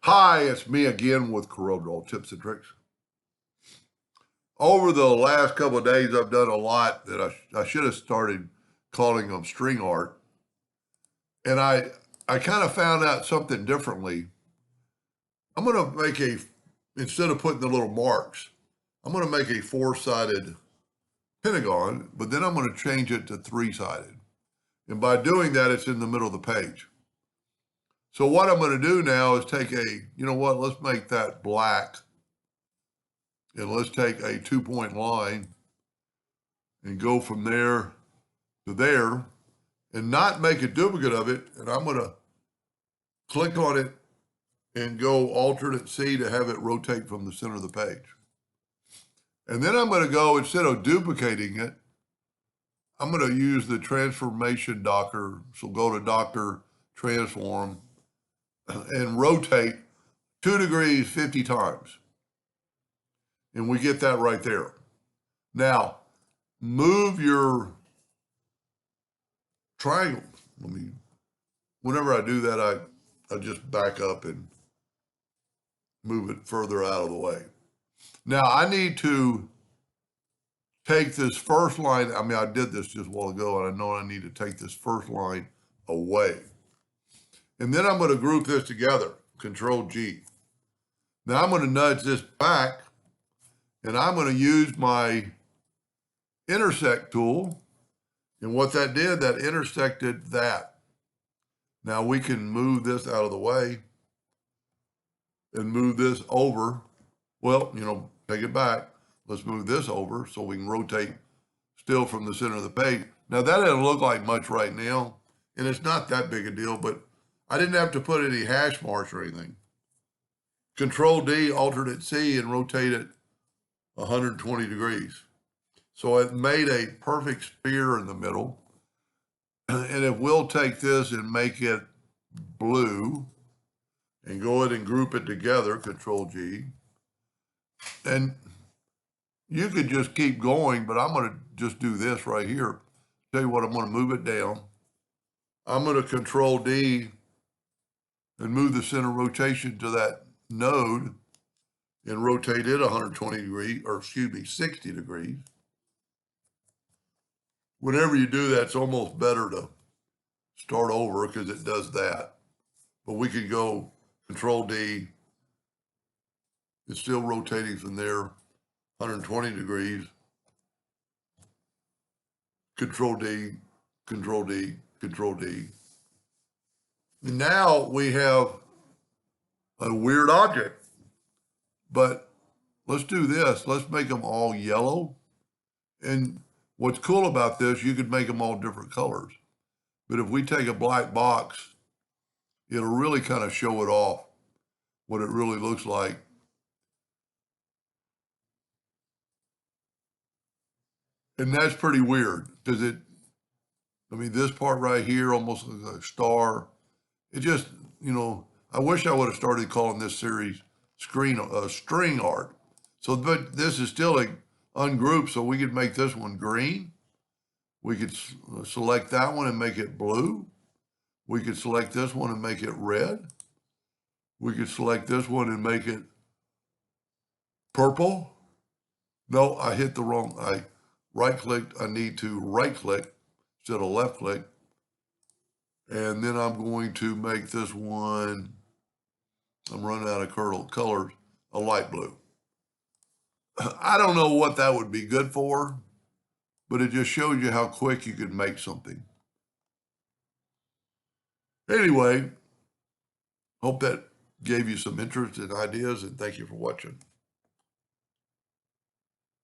Hi, it's me again with Corel Tips and Tricks. Over the last couple of days, I've done a lot that I should have started calling them string art. And I kind of found out something differently. I'm going to make instead of putting the little marks, I'm going to make a four-sided pentagon, but then I'm going to change it to three-sided. And by doing that, it's in the middle of the page. So what I'm going to do now is take let's make that black. And let's take a 2-point line and go from there to there and not make a duplicate of it. And I'm going to click on it and go alternate C to have it rotate from the center of the page. And then I'm going to go, instead of duplicating it, I'm going to use the transformation docker. So go to Docker Transform and rotate 2 degrees 50 times. And we get that right there. Now, move your triangle. Whenever I do that, I just back up and move it further out of the way. Now, I need to take this first line. I did this just a while ago, and I know I need to take this first line away. And then I'm going to group this together, Control G. Now, I'm going to nudge this back, and I'm going to use my intersect tool. And what that did, that intersected that. Now we can move this out of the way and move this over. Well, take it back. Let's move this over so we can rotate still from the center of the page. Now that doesn't look like much right now, and it's not that big a deal, but I didn't have to put any hash marks or anything. Control D, alternate C, and rotate it 120 degrees. So it made a perfect sphere in the middle. And if we'll take this and make it blue and go ahead and group it together, Control G, and you could just keep going, but I'm going to just do this right here. Tell you what, I'm going to move it down. I'm going to Control D and move the center rotation to that node and rotate it 120 degrees, 60 degrees. Whenever you do that, it's almost better to start over because it does that. But we could go Control D. It's still rotating from there, 120 degrees. Control D, Control D, Control D. And now we have a weird object. But let's do this. Let's make them all yellow. And what's cool about this, you could make them all different colors. But if we take a black box, it'll really kind of show it off, what it really looks like. And that's pretty weird because this part right here almost looks like a star. It just, I wish I would have started calling this series string art. So, but this is still ungrouped, so we could make this one green. We could select that one and make it blue. We could select this one and make it red. We could select this one and make it purple. No, I hit the wrong, I right-clicked. I need to right-click instead of left-click. And then I'm going to make this one, I'm running out of colors, a light blue. I don't know what that would be good for, but it just shows you how quick you could make something. Anyway, hope that gave you some interest and ideas, and thank you for watching.